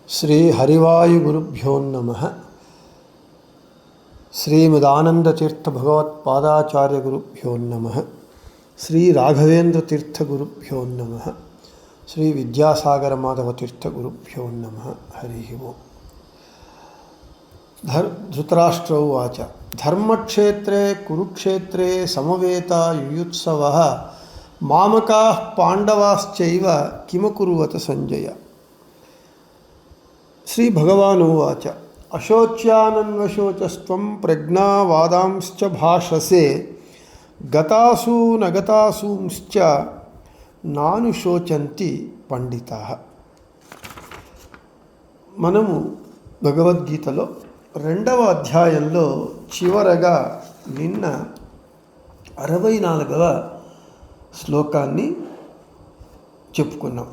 శ్రీ హరివాయుగురుభ్యో నమః. శ్రీమదానందతీర్థ భగవత్పాదాచార్యగురుభ్యో నమః. శ్రీ రాఘవేంద్రతీర్థగురుభ్యో నమః. శ్రీ విద్యాసాగర మాధవతీర్థగురుభ్యో నమః. హరి ఓం. ధృతరాష్ట్ర ఉవాచ ధర్మక్షేత్రే కురుక్షేత్రే సమవేతా యుయుత్సవః మామకాః పాండవాశ్చైవ కిమకుర్వత సంజయ. శ్రీ భగవానువాచ అశోచ్యానన్వశోచస్త్వం ప్రజ్ఞావాదాంశ్చ భాషసే గతాసూ నగతాసూంశ్చ నానుశోచంతి పండితాః. మనము భగవద్గీతలో 2వ అధ్యాయంలో చివరగా నిన్న 64వ శ్లోకాన్ని చెప్పుకున్నాం.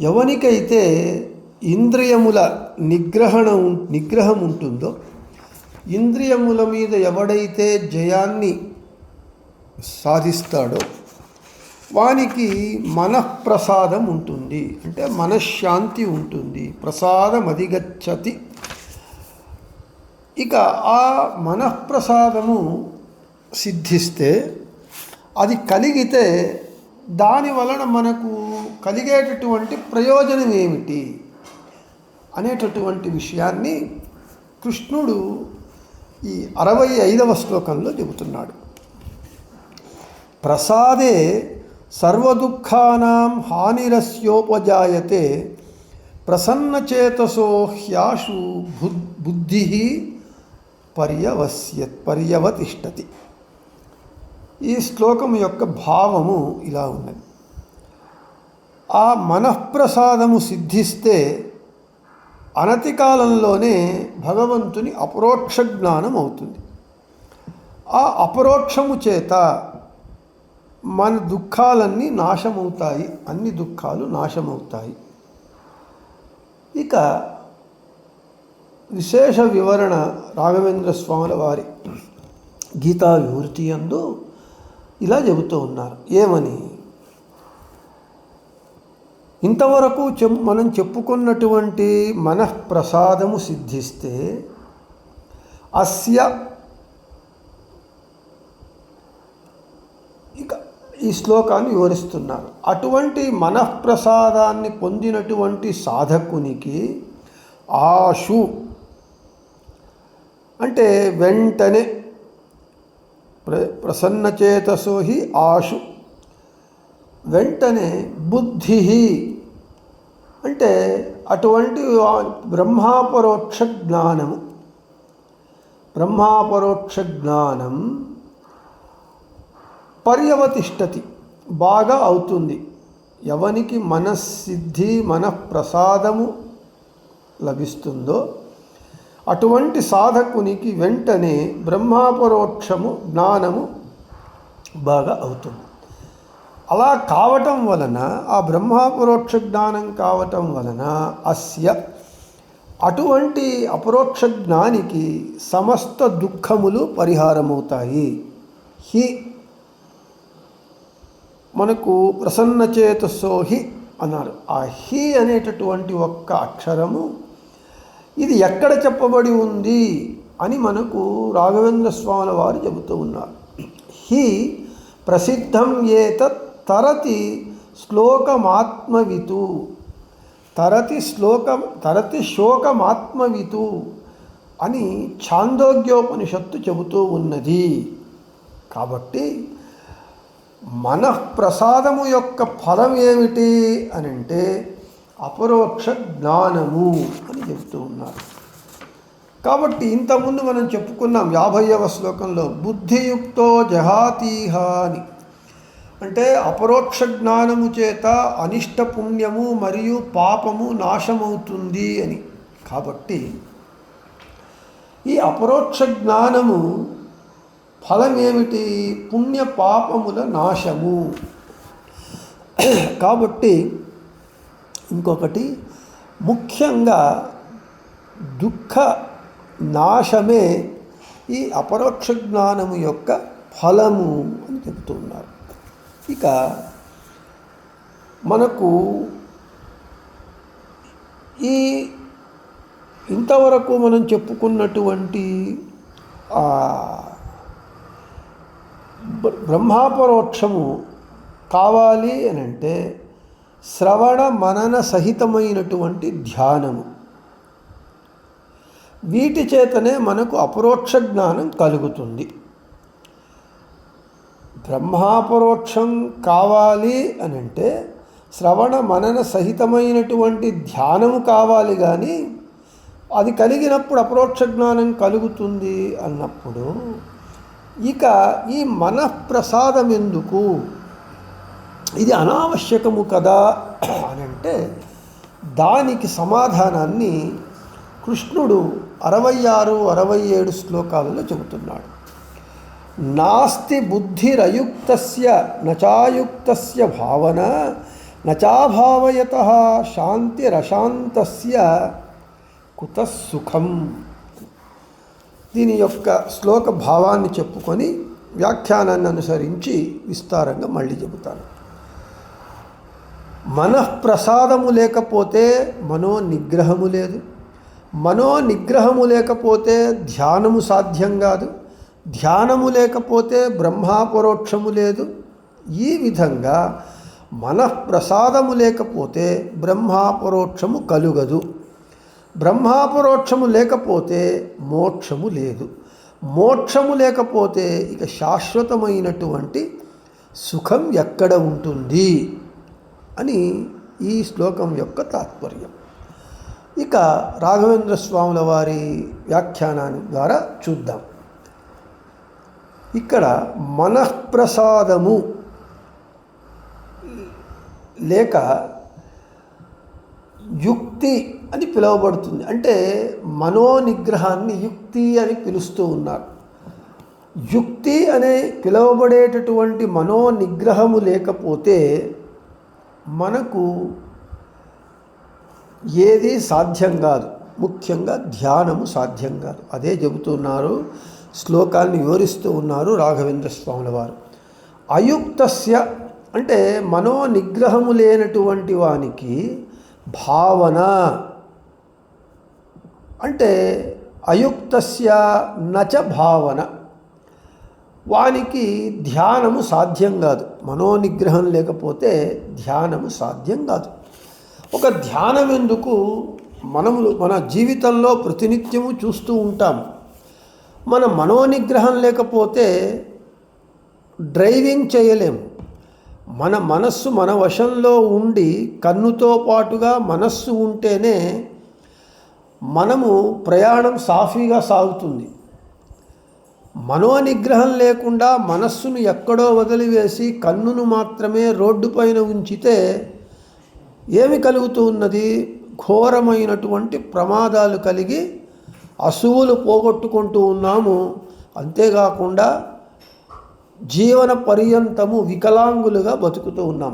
ఎవనికైతే ఇంద్రియముల నిగ్రహం ఉంటుందో, ఇంద్రియముల మీద ఎవడైతే జయాన్ని సాధిస్తాడో వానికి మనఃప్రసాదం ఉంటుంది, అంటే మనశ్శాంతి ఉంటుంది. ప్రసాదం అధిగచ్చతి. ఇక ఆ మనఃప్రసాదము సిద్ధిస్తే, అది కలిగితే దాని వలన మనకు కలిగేటటువంటి ప్రయోజనం ఏమిటి అనేటటువంటి విషయాన్ని కృష్ణుడు ఈ 65వ శ్లోకంలో చెబుతున్నాడు. ప్రసాదే సర్వదుఃఖానాం హానిరస్యోపజాయతే ప్రసన్నచేతసో హ్యాశు బుద్ధి పర్యవతిష్టతి. ఈ శ్లోకం యొక్క భావము ఇలా ఉన్నది. ఆ మనఃప్రసాదము సిద్ధిస్తే అనతి కాలంలోనే భగవంతుని అపరోక్ష జ్ఞానం అవుతుంది. ఆ అపరోక్షము చేత మన దుఃఖాలన్నీ నాశమవుతాయి, అన్ని దుఃఖాలు నాశమవుతాయి. ఇక విశేష వివరణ రాఘవేంద్ర స్వాముల వారి గీతా వివృతి యందు ఇలా చెబుతూ ఉన్నారు. ఏమని? ఇంతవరకు మనం చెప్పుకున్నటువంటి మనఃప్రసాదము సిద్ధిస్తే అస్య, ఇక ఈ శ్లోకాన్ని వివరిస్తున్నారు. అటువంటి మనఃప్రసాదాన్ని పొందినటువంటి సాధకునికి ఆశు అంటే వెంటనే, ప్రసన్నచేతసో హి ఆశు వెంటనే, బుద్ధి అంటే అటువంటి బ్రహ్మాపరోక్ష జ్ఞానము, బ్రహ్మాపరోక్ష జ్ఞానం పర్యవతిష్టతి బాగా అవుతుంది. ఎవనికి మనఃసిద్ధి మనఃప్రసాదము లభిస్తుందో అటువంటి సాధకునికి వెంటనే బ్రహ్మాపరోక్షము జ్ఞానము బాగా అవుతుంది. అలా కావటం వలన, ఆ బ్రహ్మాపరోక్ష జ్ఞానం కావటం వలన అస్య, అటువంటి అపరోక్ష జ్ఞానికి సమస్త దుఃఖములు పరిహారమవుతాయి. హి మనకు ప్రసన్నచేతసో హి అన్నారు. ఆ హి అనేటటువంటి ఒక్క అక్షరము ఇది ఎక్కడ చెప్పబడి ఉంది అని మనకు రాఘవేంద్ర స్వాముల వారు చెబుతూ ఉన్నారు. హి ప్రసిద్ధం ఏతత్ తరతి శ్లోకమాత్మవితు, తరతి శోకమాత్మవితు అని ఛాందోగ్యోపనిషత్తు చెబుతూ ఉన్నది. కాబట్టి మనఃప్రసాదము యొక్క ఫలం ఏమిటి అని అంటే అపరోక్ష జ్ఞానము అని చెబుతూ ఉన్నారు. కాబట్టి ఇంతకుముందు మనం చెప్పుకున్నాం 50వ శ్లోకంలో బుద్ధియుక్తో జహాతీహ అని. అంటే అపరోక్ష జ్ఞానము చేత అనిష్ట పుణ్యము మరియు పాపము నాశమవుతుంది అని. కాబట్టి ఈ అపరోక్ష జ్ఞానము ఫలం ఏమిటి? పుణ్య పాపముల నాశము. కాబట్టి ఇంకొకటి ముఖ్యంగా దుఃఖ నాశమే ఈ అపరోక్ష జ్ఞానము యొక్క ఫలము అని చెబుతున్నారు. ఇక మనకు ఈ ఇంతవరకు మనం చెప్పుకున్నటువంటి బ్రహ్మాపరోక్షము కావాలి అని అంటే శ్రవణ మనన సహితమైనటువంటి ధ్యానము, వీటి చేతనే మనకు అపరోక్ష జ్ఞానం కలుగుతుంది. బ్రహ్మాపరోక్షం కావాలి అని అంటే శ్రవణ మనన సహితమైనటువంటి ధ్యానము కావాలి, కానీ అది కలిగినప్పుడు అపరోక్ష జ్ఞానం కలుగుతుంది అన్నప్పుడు ఇక ఈ మనఃప్రసాదం ఎందుకు, ఇది అనావశ్యకము కదా అని అంటే దానికి సమాధానాన్ని కృష్ణుడు 66, 67 శ్లోకాలలో చెబుతున్నాడు. నాస్తి బుద్ధిరయుక్తస్య నచాయుక్తస్య భావన నచాభావయతః శాంతిరశాంతస్య కుతః సుఖం. దీని యొక్క శ్లోక భావాన్ని చెప్పుకొని వ్యాఖ్యానాన్ని అనుసరించి విస్తారంగా మళ్ళీ చెబుతాను. మనఃప్రసాదము లేకపోతే మనోనిగ్రహము లేదు, మనోనిగ్రహము లేకపోతే ధ్యానము సాధ్యం కాదు, ధ్యానము లేకపోతే బ్రహ్మాపరోక్షము లేదు. ఈ విధంగా మనఃప్రసాదము లేకపోతే బ్రహ్మాపరోక్షము కలుగదు, బ్రహ్మాపరోక్షము లేకపోతే మోక్షము లేదు, మోక్షము లేకపోతే ఇక శాశ్వతమైనటువంటి సుఖం ఎక్కడ ఉంటుంది అని ఈ శ్లోకం యొక్క తాత్పర్యం. ఇక రాఘవేంద్ర స్వాముల వారి వ్యాఖ్యానాన్ని ద్వారా చూద్దాం. ఇక్కడ మనఃప్రసాదము లేక యుక్తి అని పిలువబడుతుంది. అంటే మనోనిగ్రహాన్ని యుక్తి అని పిలుస్తూ ఉన్నారు. యుక్తి అనే పిలువబడేటటువంటి మనోనిగ్రహము లేకపోతే మనకు ఏది సాధ్యం కాదు, ముఖ్యంగా ధ్యానము సాధ్యం కాదు. అదే చెబుతున్నారు, శ్లోకాన్ని వివరిస్తూ ఉన్నారు రాఘవేంద్ర స్వాముల వారు. అయుక్తస్య అంటే మనోనిగ్రహము లేనటువంటి వానికి భావన అంటే అయుక్తస్య నచ భావన, వానికి ధ్యానము సాధ్యం కాదు. మనోనిగ్రహం లేకపోతే ధ్యానము సాధ్యం కాదు. ఒక ధ్యానం ఎందుకు, మన జీవితంలో ప్రతినిత్యము చూస్తూ ఉంటాం. మన మనోనిగ్రహం లేకపోతే డ్రైవింగ్ చేయలేము. మన మనస్సు మన వశంలో ఉండి కన్నుతో పాటుగా మనస్సు ఉంటేనే మనము ప్రయాణం సాఫీగా సాగుతుంది. మనోనిగ్రహం లేకుండా మనస్సును ఎక్కడో వదిలివేసి కన్నును మాత్రమే రోడ్డు పైన ఉంచితే ఏమి కలుగుతూ ఉన్నది, ఘోరమైనటువంటి ప్రమాదాలు కలిగి అసువులు పోగొట్టుకుంటూ ఉన్నాము. అంతేకాకుండా జీవన పర్యంతము వికలాంగులుగా బతుకుతూ ఉన్నాం.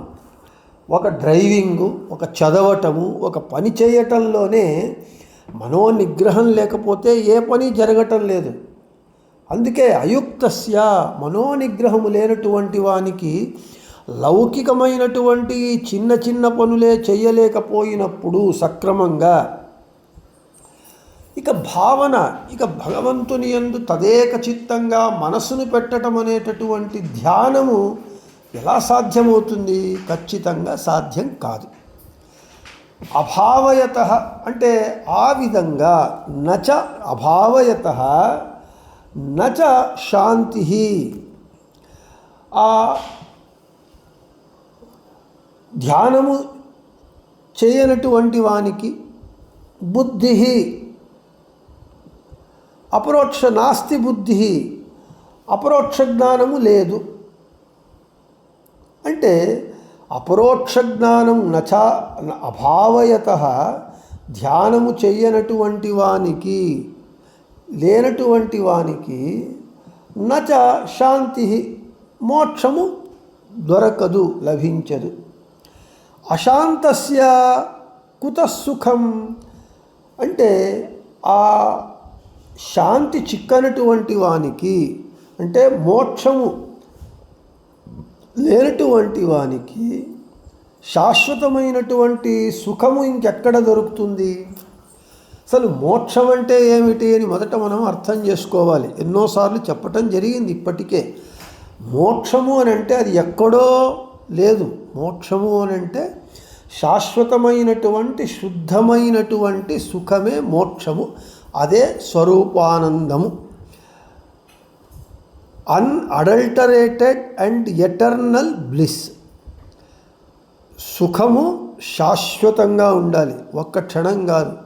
ఒక డ్రైవింగు, ఒక చదవటము, ఒక పని చేయటంలోనే మనోనిగ్రహం లేకపోతే ఏ పని జరగటం లేదు. అందుకే అయుక్తస్య మనోనిగ్రహము లేనటువంటి వానికి లౌకికమైనటువంటి చిన్న చిన్న పనులే చేయలేకపోయినప్పుడు సక్రమంగా ఇక భావన, ఇక భగవంతుని యందు తదేక చిత్తంగా మనసును పెట్టడం అనేటటువంటి ధ్యానము ఎలా సాధ్యమవుతుంది? ఖచ్చితంగా సాధ్యం కాదు. అభావయత అంటే ఆ విధంగా నచ అభావయత నచ శాంతి, ఆ ధ్యానము చేయనటువంటి వానికి బుద్ధి అపరోక్ష నాస్తి బుద్ధి, అపరోక్ష జ్ఞానము లేదు. అంటే అపరోక్ష జ్ఞానం నచ అభావయత ధ్యానము చెయ్యనటువంటి వానికి, లేనటువంటి వానికి నచ శాంతి మోక్షము దొరకదు, లభించదు. అశాంతస్య కుతః సుఖం అంటే ఆ శాంతి చిక్కనటువంటి వానికి, అంటే మోక్షము లేనటువంటి వానికి శాశ్వతమైనటువంటి సుఖము ఇంకెక్కడ దొరుకుతుంది? అసలు మోక్షం అంటే ఏమిటి అని మొదట మనం అర్థం చేసుకోవాలి. ఎన్నోసార్లు చెప్పటం జరిగింది ఇప్పటికే. మోక్షము అని అంటే అది ఎక్కడో లేదు. మోక్షము అని అంటే శాశ్వతమైనటువంటి శుద్ధమైనటువంటి సుఖమే మోక్షము. అదే స్వరూపానందము. Unadulterated and eternal bliss. సుఖము శాశ్వతంగా ఉండాలి, ఒక్క క్షణం కాదు,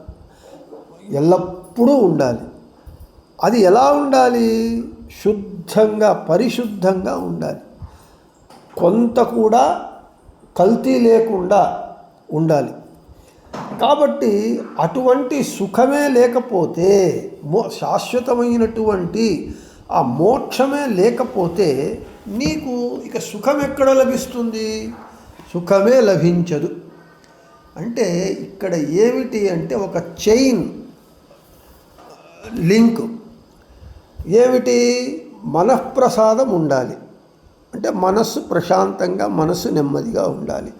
ఎల్లప్పుడూ ఉండాలి. అది ఎలా ఉండాలి? శుద్ధంగా, పరిశుద్ధంగా ఉండాలి. కొంత కూడా కల్తీ లేకుండా ఉండాలి. కాబట్టి అటువంటి సుఖమే లేకపోతే, శాశ్వతమైనటువంటి ఆ మోక్షమే లేకపోతే నీకు ఇక సుఖం ఎక్కడ లభిస్తుంది? సుఖమే లభించదు. అంటే ఇక్కడ ఏమిటి అంటే ఒక చైన్ లింక్. ఏమిటి? మనఃప్రసాదం ఉండాలి. అంటే మనస్సు ప్రశాంతంగా, మనస్సు నెమ్మదిగా ఉండాలి.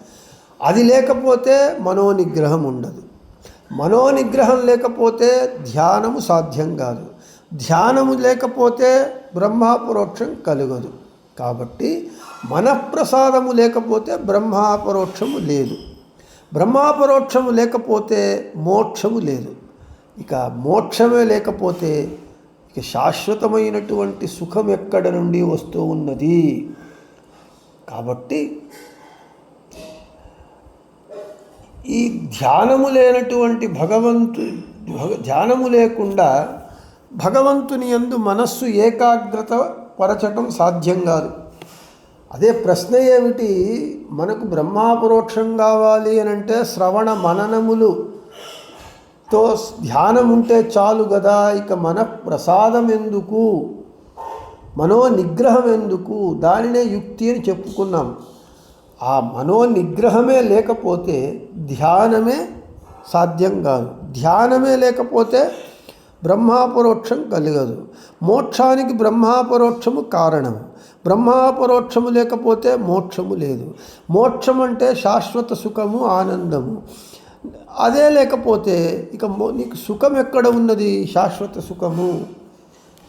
అది లేకపోతే మనోనిగ్రహం ఉండదు. మనోనిగ్రహం లేకపోతే ధ్యానము సాధ్యం కాదు. ధ్యానము లేకపోతే బ్రహ్మాపరోక్షం కలగదు. కాబట్టి మనఃప్రసాదము లేకపోతే బ్రహ్మాపరోక్షము లేదు. బ్రహ్మాపరోక్షము లేకపోతే మోక్షము లేదు. ఇక మోక్షమే లేకపోతే ఇక శాశ్వతమైనటువంటి సుఖం ఎక్కడ నుండి వస్తూ ఉన్నది? కాబట్టి ఈ ధ్యానము లేనటువంటి ధ్యానము లేకుండా భగవంతుని యందు మనస్సు ఏకాగ్రత పరచటం సాధ్యం కాదు. అదే ప్రశ్న ఏమిటి? మనకు బ్రహ్మాపరోక్షం కావాలి అని అంటే శ్రవణ మననములుతో ధ్యానం ఉంటే చాలు కదా. ఇక మన ప్రసాదం ఎందుకు? మనోనిగ్రహం ఎందుకు? దానినే యుక్తి అని చెప్పుకున్నాం. ఆ మనోనిగ్రహమే లేకపోతే ధ్యానమే సాధ్యం కాదు. ధ్యానమే లేకపోతే బ్రహ్మాపరోక్షం కలగదు. మోక్షానికి బ్రహ్మాపరోక్షము కారణం. బ్రహ్మాపరోక్షము లేకపోతే మోక్షము లేదు. మోక్షం అంటే శాశ్వత సుఖము, ఆనందము. అదే లేకపోతే ఇక నీకు సుఖం ఎక్కడ ఉన్నది? శాశ్వత సుఖము.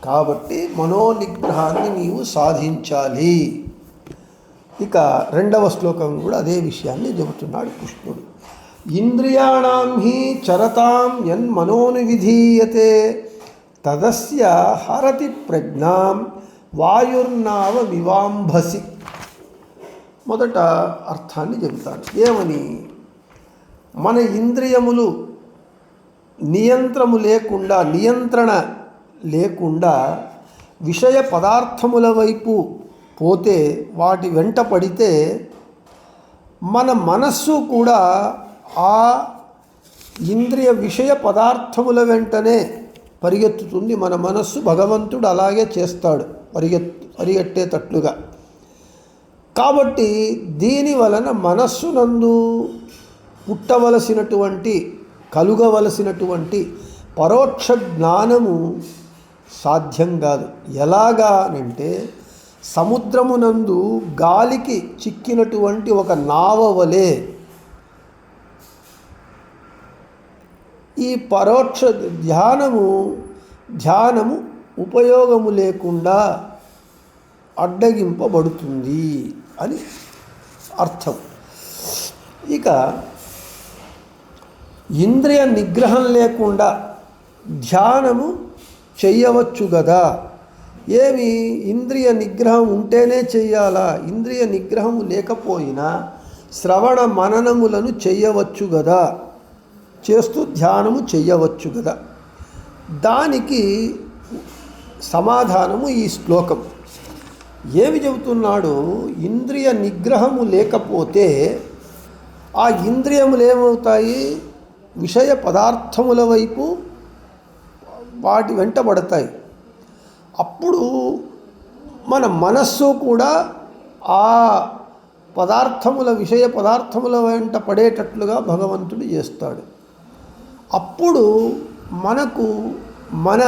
కాబట్టి మనోనిగ్రహాన్ని నీవు సాధించాలి. ఇక రెండవ శ్లోకం కూడా అదే విషయాన్ని చెబుతున్నాడు కృష్ణుడు. ఇంద్రియాణం హి చరతాం యన్మనోనివిధీయతే తదస్య హరతి ప్రజ్ఞాం వాయుర్నావ వివాంభసి. మొదట అర్థాన్ని చెబుతాను. ఏమని? మన ఇంద్రియములు నియంత్రణ లేకుండా విషయ పదార్థముల వైపు పోతే, వాటి వెంట పడితే మన మనస్సు కూడా ఆ ఇంద్రియ విషయ పదార్థముల వెంటనే పరిగెత్తుతుంది. మన మనస్సు భగవంతుడు అలాగే చేస్తాడు, పరిగెట్టేటట్లుగా. కాబట్టి దీని వలన మనస్సునందు కలుగవలసినటువంటి పరోక్ష జ్ఞానము సాధ్యం కాదు. ఎలాగా అంటే సముద్రమునందు గాలికి చిక్కినటువంటి ఒక నావ వలె ఈ పరోక్ష ధ్యానము ఉపయోగము లేకుండా అడ్డగింపబడుతుంది అని అర్థం. ఇక ఇంద్రియ నిగ్రహం లేకుండా ధ్యానము చెయ్యవచ్చు కదా. ఏమి? ఇంద్రియ నిగ్రహం ఉంటేనే చెయ్యాలా? ఇంద్రియ నిగ్రహం లేకపోయినా శ్రవణ మననములను చెయ్యవచ్చు కదా, చేస్తూ ధ్యానము చెయ్యవచ్చు కదా. దానికి సమాధానము ఈ శ్లోకం. ఏమి చెబుతున్నాడు? ఇంద్రియ నిగ్రహము లేకపోతే ఆ ఇంద్రియములు ఏమవుతాయి? విషయ పదార్థముల వైపు వాటి వెంటబడతాయి. అప్పుడు మన మనస్సు కూడా ఆ విషయ పదార్థముల వెంట పడేటట్లుగా భగవంతుడు చేస్తాడు. అప్పుడు మనకు మన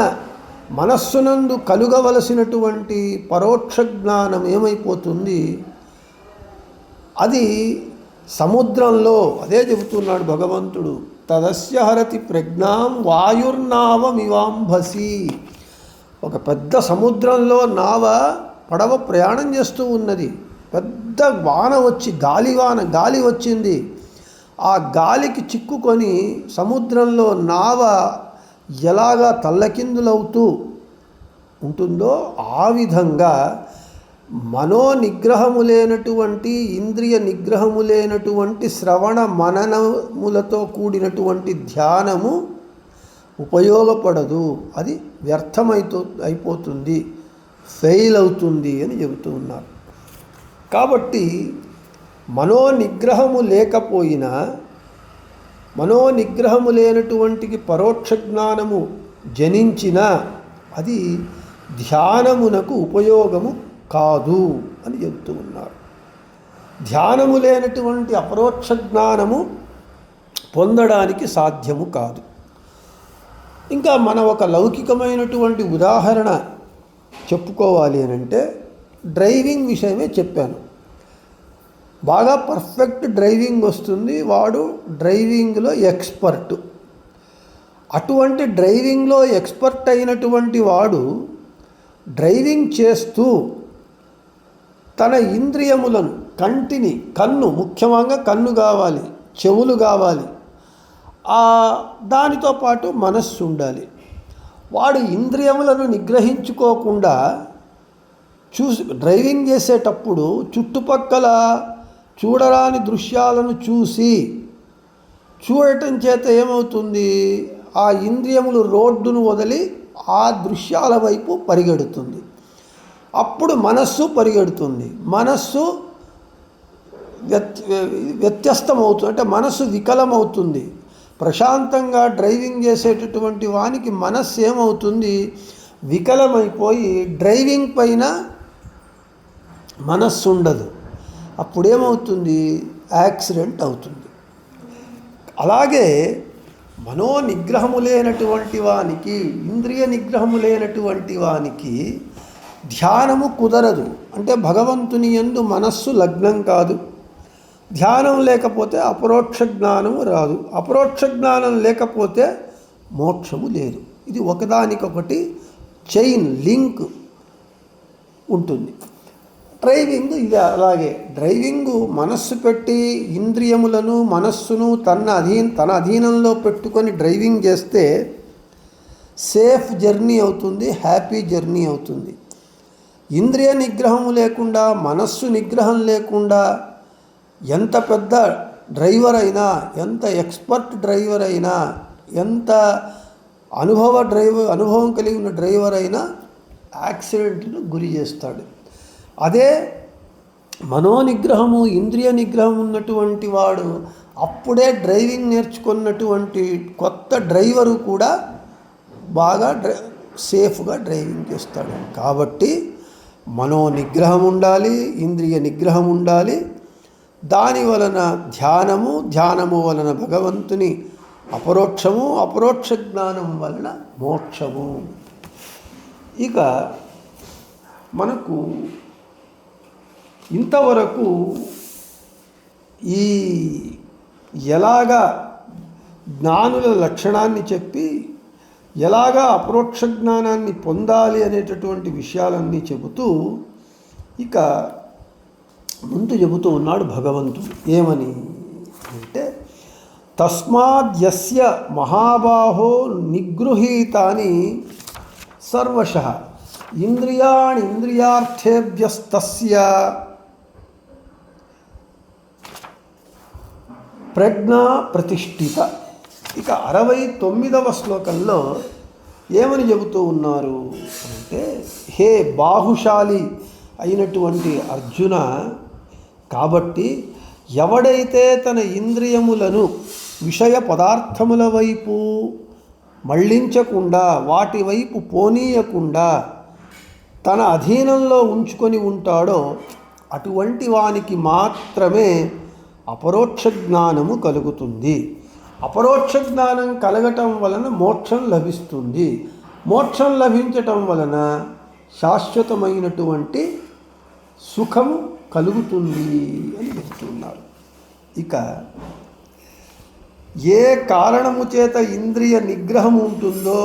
మనస్సునందు కలుగవలసినటువంటి పరోక్ష జ్ఞానం ఏమైపోతుంది? అది సముద్రంలో అదే చెబుతున్నాడు భగవంతుడు, తదస్య హరతి ప్రజ్ఞాం వాయుర్నావమివాంభసి. ఒక పెద్ద సముద్రంలో నావ పడవ ప్రయాణం చేస్తూ ఉన్నది. పెద్ద వాన వచ్చి గాలి వచ్చింది. ఆ గాలికి చిక్కుకొని సముద్రంలో నావ ఎలాగా తల్లకిందులవుతూ ఉంటుందో ఆ విధంగా మనోనిగ్రహము లేనటువంటి, ఇంద్రియ నిగ్రహము లేనటువంటి శ్రవణ మననములతో కూడినటువంటి ధ్యానము ఉపయోగపడదు. అది అయిపోతుంది, ఫెయిల్ అవుతుంది అని చెబుతూ ఉన్నారు. కాబట్టి మనోనిగ్రహము లేకపోయినా, మనోనిగ్రహము లేనటువంటికి పరోక్ష జ్ఞానము జనించిన అది ధ్యానమునకు ఉపయోగము కాదు అని చెబుతూ ఉన్నారు. ధ్యానము లేనటువంటి అపరోక్ష జ్ఞానము పొందడానికి సాధ్యము కాదు. ఇంకా మన ఒక లౌకికమైనటువంటి ఉదాహరణ చెప్పుకోవాలి అని అంటే డ్రైవింగ్ విషయమే చెప్పాను. బాగా పర్ఫెక్ట్ డ్రైవింగ్ వస్తుంది, వాడు డ్రైవింగ్లో ఎక్స్పర్ట్. అటువంటి డ్రైవింగ్లో ఎక్స్పర్ట్ అయినటువంటి వాడు డ్రైవింగ్ చేస్తూ తన ఇంద్రియములను, కన్ను ముఖ్యంగా కన్ను కావాలి, చెవులు కావాలి, దానితో పాటు మనస్సు ఉండాలి. వాడు ఇంద్రియములను నిగ్రహించుకోకుండా డ్రైవింగ్ చేసేటప్పుడు చుట్టుపక్కల చూడరాని దృశ్యాలను చూడటం చేత ఏమవుతుంది, ఆ ఇంద్రియములు రోడ్డును వదిలి ఆ దృశ్యాల వైపు పరిగెడుతుంది. అప్పుడు మనస్సు పరిగెడుతుంది. మనస్సు వ్యత్యస్తమవుతుంది, అంటే మనస్సు వికలమవుతుంది. ప్రశాంతంగా డ్రైవింగ్ చేసేటటువంటి వానికి మనస్సు ఏమవుతుంది, వికలమైపోయి డ్రైవింగ్ పైన మనస్సు ఉండదు. అప్పుడేమవుతుంది, యాక్సిడెంట్ అవుతుంది. అలాగే మనోనిగ్రహము లేనటువంటి వానికి, ఇంద్రియ నిగ్రహము లేనటువంటి వానికి ధ్యానము కుదరదు. అంటే భగవంతుని యందు మనస్సు లగ్నం కాదు. ధ్యానం లేకపోతే అపరోక్ష జ్ఞానము రాదు. అపరోక్ష జ్ఞానం లేకపోతే మోక్షము లేదు. ఇది ఒకదానికొకటి చైన్ లింక్ ఉంటుంది. డ్రైవింగ్ ఇది అలాగే. డ్రైవింగు మనస్సు పెట్టి ఇంద్రియములను, మనస్సును తన అధీనంలో పెట్టుకొని డ్రైవింగ్ చేస్తే సేఫ్ జర్నీ అవుతుంది, హ్యాపీ జర్నీ అవుతుంది. ఇంద్రియ నిగ్రహం లేకుండా, మనస్సు నిగ్రహం లేకుండా ఎంత పెద్ద డ్రైవర్ అయినా, ఎంత ఎక్స్పర్ట్ డ్రైవర్ అయినా, ఎంత అనుభవం కలిగి ఉన్న డ్రైవర్ అయినా యాక్సిడెంట్ను గురి చేస్తాడు. అదే మనోనిగ్రహము, ఇంద్రియ నిగ్రహం ఉన్నటువంటి వాడు అప్పుడే డ్రైవింగ్ నేర్చుకున్నటువంటి కొత్త డ్రైవరు కూడా బాగా సేఫ్గా డ్రైవింగ్ చేస్తాడు. కాబట్టి మనోనిగ్రహం ఉండాలి, ఇంద్రియ నిగ్రహం ఉండాలి. దాని వలన ధ్యానము వలన భగవంతుని అపరోక్ష జ్ఞానం వలన మోక్షము. ఇక మనకు ఇంతవరకు ఎలాగా జ్ఞానుల లక్షణాన్ని చెప్పి ఎలాగా అపరోక్ష జ్ఞానాన్ని పొందాలి అనేటటువంటి విషయాలన్నీ చెబుతూ ఇక ముందు చెబుతూ ఉన్నాడు భగవంతుడు. ఏమని అంటే, తస్మాద్యస్య మహాబాహో నిగృహీతాని సర్వశః ఇంద్రియాణి ఇంద్రియార్థేభ్యస్తస్య ప్రజ్ఞా ప్రతిష్ఠిత. ఇక 69వ శ్లోకంలో ఏమని చెబుతూ ఉన్నారు అంటే, హే బాహుశాలి అయినటువంటి అర్జున, కాబట్టి ఎవడైతే తన ఇంద్రియములను విషయ పదార్థముల వైపు మళ్ళించకుండా, వాటి వైపు పోనీయకుండా తన అధీనంలో ఉంచుకొని ఉంటాడో అటువంటి వానికి మాత్రమే అపరోక్ష జ్ఞానము కలుగుతుంది. అపరోక్ష జ్ఞానం కలగటం వలన మోక్షం లభిస్తుంది. మోక్షం లభించటం వలన శాశ్వతమైనటువంటి సుఖము కలుగుతుంది అని చెప్తున్నారు. ఇక ఏ కారణము చేత ఇంద్రియ నిగ్రహం ఉంటుందో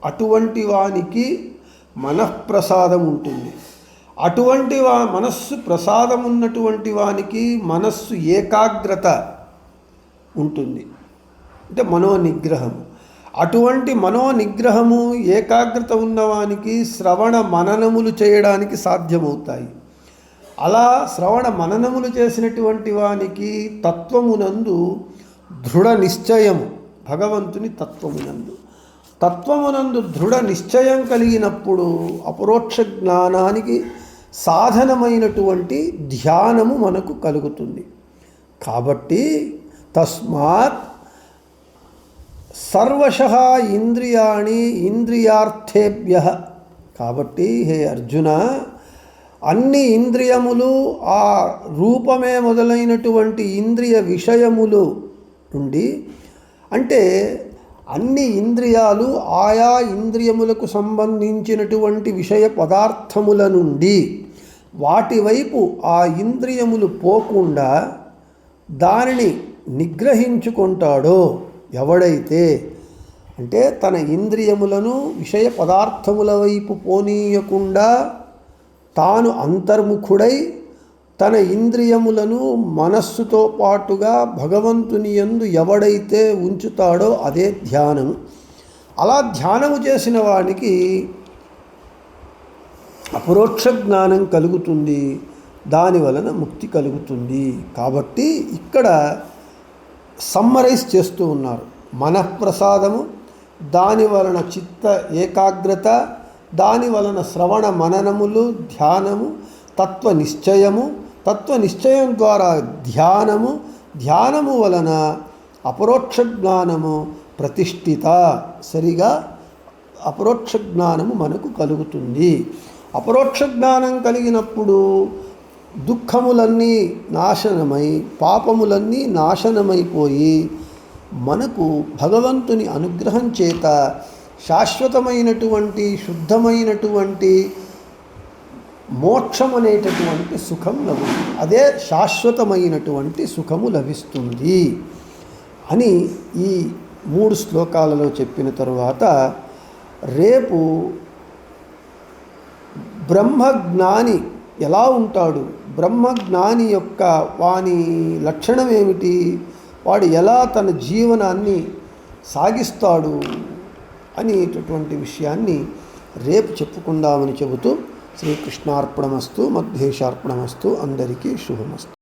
అటువంటి వానికి మనఃప్రసాదం ఉంటుంది. అటువంటి మనస్సు ప్రసాదం ఉన్నటువంటి వానికి మనస్సు ఏకాగ్రత ఉంటుంది, అంటే మనోనిగ్రహము. అటువంటి మనోనిగ్రహము ఏకాగ్రత ఉన్నవానికి శ్రవణ మననములు చేయడానికి సాధ్యమవుతాయి. అలా శ్రవణ మననములు చేసినటువంటి వానికి తత్వమునందు దృఢ నిశ్చయము, భగవంతుని తత్వమునందు దృఢ నిశ్చయం కలిగినప్పుడు అపరోక్ష జ్ఞానానికి సాధనమైనటువంటి ధ్యానము మనకు కలుగుతుంది. కాబట్టి తస్మాత్ సర్వశః ఇంద్రియాణి ఇంద్రియార్థేభ్యః, కాబట్టి హే అర్జున, అన్ని ఇంద్రియములు ఆ రూపమే మొదలైనటువంటి ఇంద్రియ విషయములు నుండి, అంటే అన్ని ఇంద్రియాలు ఆయా ఇంద్రియములకు సంబంధించినటువంటి విషయ పదార్థముల నుండి వాటి వైపు ఆ ఇంద్రియములు పోకుండా దానిని నిగ్రహించుకుంటాడో ఎవడైతే, అంటే తన ఇంద్రియములను విషయ పదార్థముల వైపు పోనీయకుండా తాను అంతర్ముఖుడై తన ఇంద్రియములను మనస్సుతో పాటుగా భగవంతుని యందు ఎవడైతే ఉంచుతాడో అదే ధ్యానం. అలా ధ్యానము చేసిన వానికి అపరోక్ష జ్ఞానం కలుగుతుంది, దాని వలన ముక్తి కలుగుతుంది. కాబట్టి ఇక్కడ సమ్మరైజ్ చేస్తూ ఉన్నారు. మనఃప్రసాదము, దాని వలన చిత్త ఏకాగ్రత, దాని వలన శ్రవణ మననములు, ధ్యానము, తత్వనిశ్చయం ద్వారా ధ్యానము వలన అపరోక్ష జ్ఞానము ప్రతిష్ఠిత, సరిగా అపరోక్ష జ్ఞానము మనకు కలుగుతుంది. అపరోక్ష జ్ఞానం కలిగినప్పుడు దుఃఖములన్నీ నాశనమై, పాపములన్నీ నాశనమైపోయి మనకు భగవంతుని అనుగ్రహం చేత శాశ్వతమైనటువంటి శుద్ధమైనటువంటి మోక్షం అనేటటువంటి సుఖం లభిస్తుంది. అదే శాశ్వతమైనటువంటి సుఖము లభిస్తుంది అని ఈ 3 శ్లోకాలలో చెప్పిన తరువాత రేపు బ్రహ్మజ్ఞాని ఎలా ఉంటాడు, బ్రహ్మజ్ఞాని యొక్క వాని లక్షణం ఏమిటి, వాడు ఎలా తన జీవనాన్ని సాగిస్తాడు అనేటటువంటి విషయాన్ని రేపు చెప్పుకుందామని చెబుతూ శ్రీకృష్ణార్పణమస్తు, మధ్యేశార్పణమస్తు, అందరికీ శుభమస్తు.